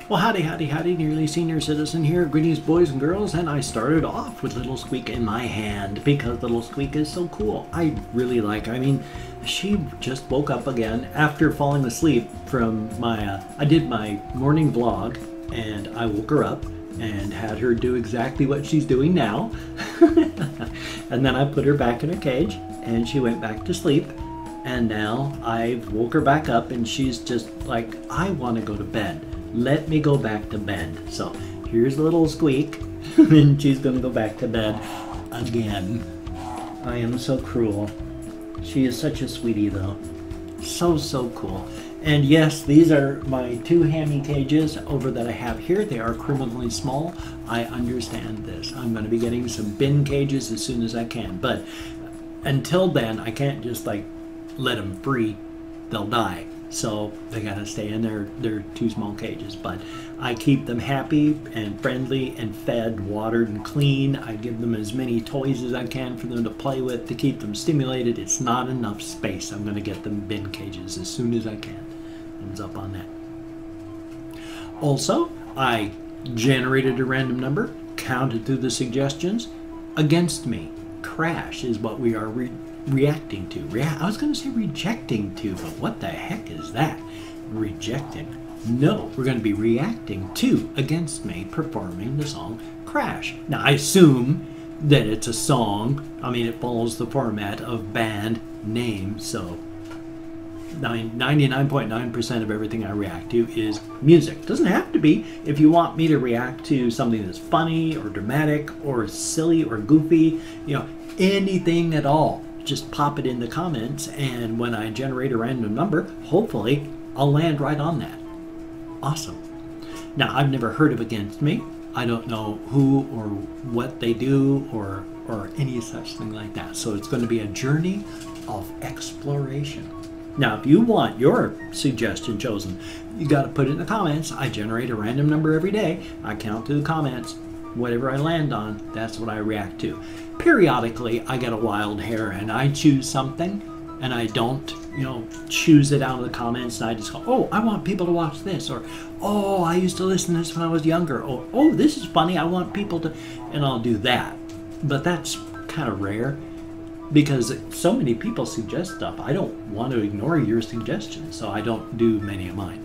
Well, howdy, howdy, howdy, nearly senior citizen here. Greetings, boys and girls. And I started off with Little Squeak in my hand because Little Squeak is so cool. I really like her. I mean, she just woke up again after falling asleep from my, I did my morning vlog and I woke her up and had her do exactly what she's doing now. And then I put her back in her cage and she went back to sleep. And now I've woke her back up and she's just like, I want to go to bed. Let me go back to bed. So here's Little Squeak, and she's gonna go back to bed again. I am so cruel. She is such a sweetie though. So cool. And yes, these are my two hammy cages over that I have here. They are criminally small. I understand this. I'm gonna be getting some bin cages as soon as I can. But until then, I can't just like let them free. They'll die. So they gotta stay in their two small cages, but I keep them happy and friendly and fed, watered and clean. I give them as many toys as I can for them to play with to keep them stimulated. It's not enough space. I'm gonna get them bin cages as soon as I can. Thumbs up on that. Also, I generated a random number, counted through the suggestions. Against me, crash is what we are reacting to. I was going to say rejecting to, but what the heck is that? Rejecting. No, we're going to be reacting to Against Me performing the song Crash. Now, I assume that it's a song. I mean, it follows the format of band name, so 99.9% of everything I react to is music. Doesn't have to be. If you want me to react to something that's funny or dramatic or silly or goofy, you know, anything at all, just pop it in the comments, and when I generate a random number, hopefully I'll land right on that. Awesome. Now, I've never heard of Against Me. I don't know who or what they do or any such thing like that. So it's going to be a journey of exploration. Now, if you want your suggestion chosen, you got to put it in the comments. I generate a random number every day. I count through the comments. Whatever I land on, that's what I react to. Periodically, I get a wild hair and I choose something and I don't, you know, choose it out of the comments and I just go, oh, I want people to watch this, or oh, I used to listen to this when I was younger, or oh, this is funny, I want people to, and I'll do that. But that's kind of rare because so many people suggest stuff. I don't want to ignore your suggestions, so I don't do many of mine.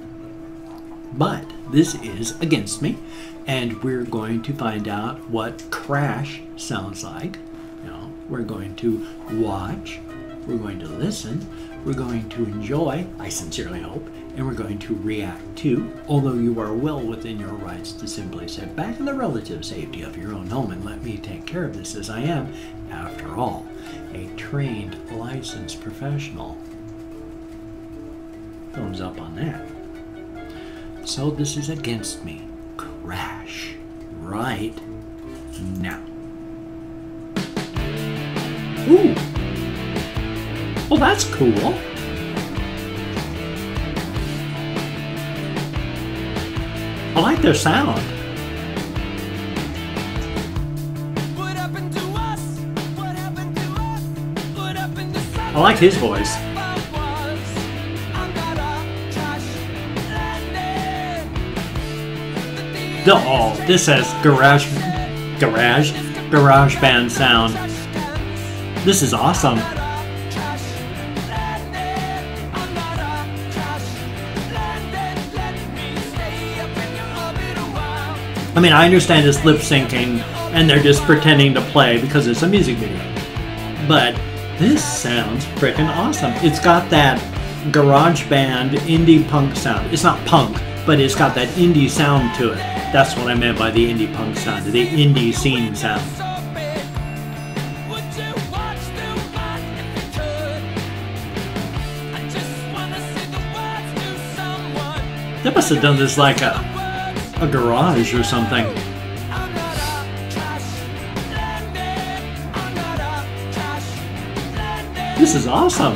But this is Against Me, and we're going to find out what crash sounds like. You know, we're going to watch, we're going to listen, we're going to enjoy, I sincerely hope, and we're going to react to, although you are well within your rights to simply sit back in the relative safety of your own home and let me take care of this, as I am, after all, a trained, licensed professional. Thumbs up on that. So this is Against Me. Crash right now. Ooh. Well, that's cool. I like their sound. I like his voice. Oh, this has garage band sound. This is awesome. I mean, I understand it's lip syncing and they're just pretending to play because it's a music video. But this sounds freaking awesome. It's got that garage band indie punk sound. It's not punk, but it's got that indie sound to it. That's what I meant by the indie punk sound, the indie scene sound. They must have done this like a garage or something. This is awesome.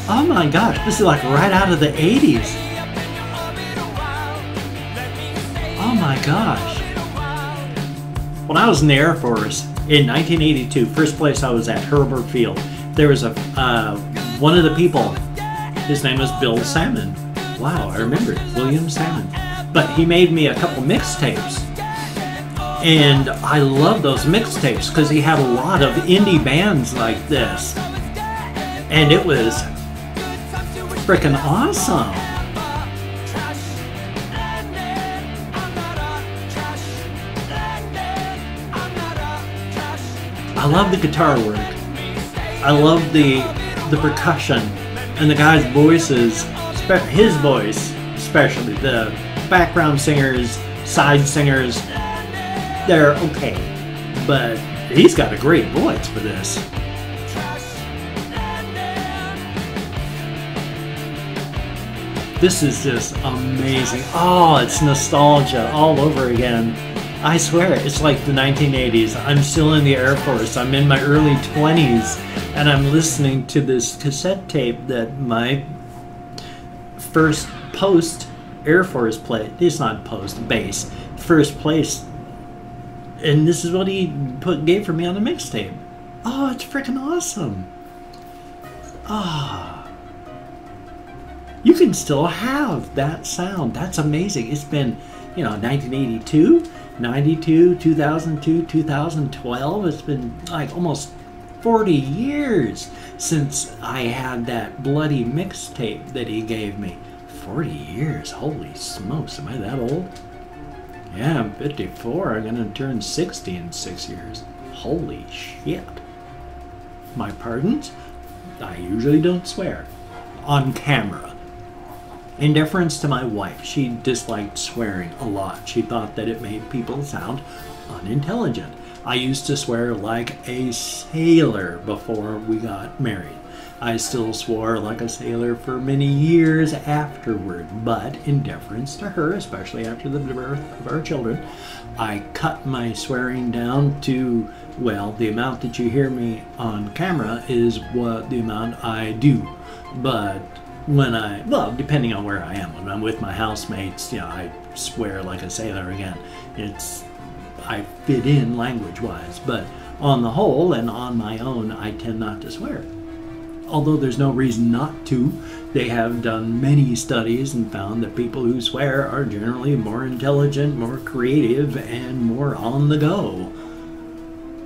Oh my gosh, this is like right out of the 80s. Oh my gosh. When I was in the Air Force in 1982, first place I was at, Herbert Field, there was a one of the people, his name was Bill Salmon. Wow, I remember it, William Salmon. but he made me a couple mixtapes. And I love those mixtapes because he had a lot of indie bands like this. And it was freaking awesome. I love the guitar work. I love the percussion and the guys' voices, his voice especially. The background singers, side singers, they're okay, but he's got a great voice for this. This is just amazing. Oh, it's nostalgia all over again. I swear, it's like the 1980s. I'm still in the Air Force. I'm in my early 20s, and I'm listening to this cassette tape that my first post Air Force play. It's not post, base. First place. And this is what he gave for me on the mixtape. Oh, it's freaking awesome. Ah. You can still have that sound. That's amazing. It's been, 1982, 92, 2002, 2012. It's been like almost 40 years since I had that bloody mixtape that he gave me. 40 years. Holy smokes. Am I that old? Yeah, I'm 54. I'm going to turn 60 in 6 years. Holy shit. My pardons? I usually don't swear. On camera. In deference to my wife, she disliked swearing a lot. She thought that it made people sound unintelligent. I used to swear like a sailor before we got married. I still swore like a sailor for many years afterward, but in deference to her, especially after the birth of our children, I cut my swearing down to, well, the amount that you hear me on camera is what the amount I do. But when depending on where I am, when I'm with my housemates, I swear like a sailor again. I fit in language-wise, but on the whole and on my own, I tend not to swear. Although there's no reason not to. They have done many studies and found that people who swear are generally more intelligent, more creative, and more on the go.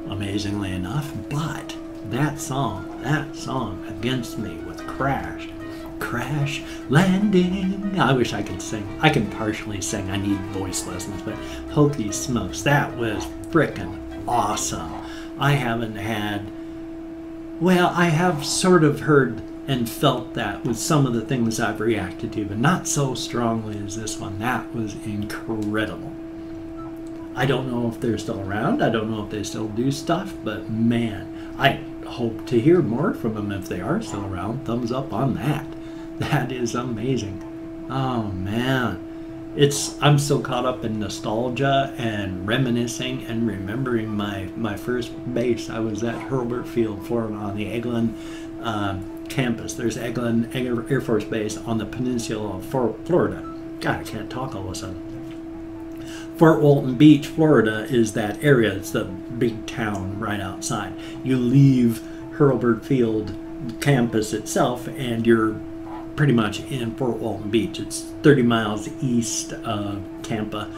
Amazingly enough, but that song Against Me with Crash Landing. I wish I could sing. I can partially sing. I need voice lessons, but hokey smokes, that was frickin' awesome. I have sort of heard and felt that with some of the things I've reacted to, but not so strongly as this one. That was incredible. I don't know if they're still around. I don't know if they still do stuff, but man, I hope to hear more from them if they are still around. Thumbs up on that. That is amazing. Oh man. I'm still caught up in nostalgia and reminiscing and remembering my first base. I was at Hurlburt Field, Florida, on the Eglin campus. There's Eglin Air Force Base on the peninsula of Florida. God, I can't talk all of a sudden. Fort Walton Beach, Florida is that area. It's the big town right outside. You leave Hurlburt Field campus itself and you're pretty much in Fort Walton Beach. It's 30 miles east of Tampa.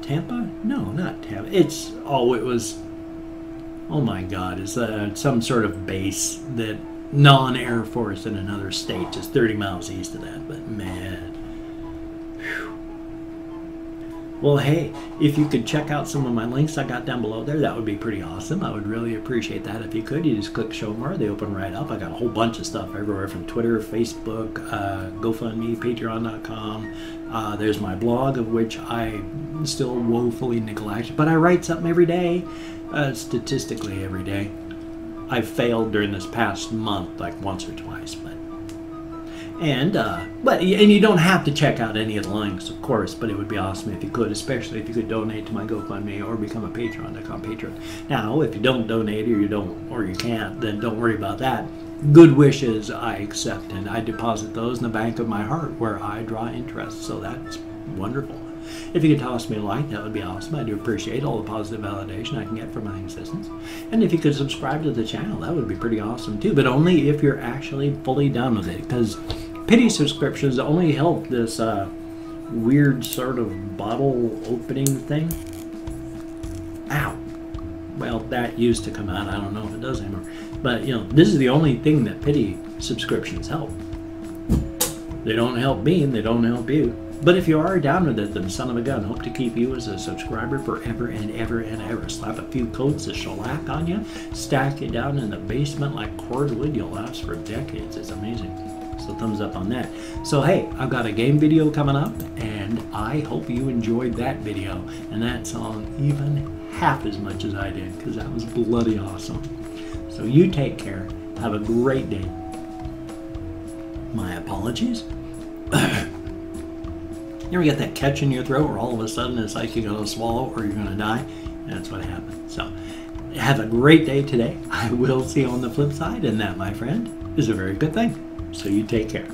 Tampa? No, not Tampa. Oh my God, it's some sort of base that non-Air Force in another state, just 30 miles east of that, but man. Whew. Well, hey, if you could check out some of my links I got down below there, that would be pretty awesome. I would really appreciate that if you could. You just click show more. They open right up. I got a whole bunch of stuff everywhere from Twitter, Facebook, GoFundMe, Patreon.com. There's my blog, of which I still woefully neglect, but I write something every day, statistically every day. I've failed during this past month like once or twice, and you don't have to check out any of the links, of course, but it would be awesome if you could, especially if you could donate to my GoFundMe or become a Patreon.com patron. Now, if you don't donate or you can't, then don't worry about that. Good wishes I accept, and I deposit those in the bank of my heart where I draw interest, so that's wonderful. If you could toss me a like, that would be awesome. I do appreciate all the positive validation I can get from my existence. And if you could subscribe to the channel, that would be pretty awesome too, but only if you're actually fully done with it, because pity subscriptions only help this weird sort of bottle opening thing. Ow. Well, that used to come out. I don't know if it does anymore. But, you know, this is the only thing that pity subscriptions help. They don't help me and they don't help you. But if you are down with it, then son of a gun, hope to keep you as a subscriber forever and ever and ever. Slap a few coats of shellac on you, stack you down in the basement like cordwood, you'll last for decades. It's amazing. So thumbs up on that. So hey, I've got a game video coming up, and I hope you enjoyed that video and that song even half as much as I did, because that was bloody awesome. So you take care. Have a great day. My apologies. You ever get that catch in your throat where all of a sudden it's like you're going to swallow or you're going to die? That's what happened. So have a great day today. I will see you on the flip side, and that, my friend, is a very good thing. So you take care.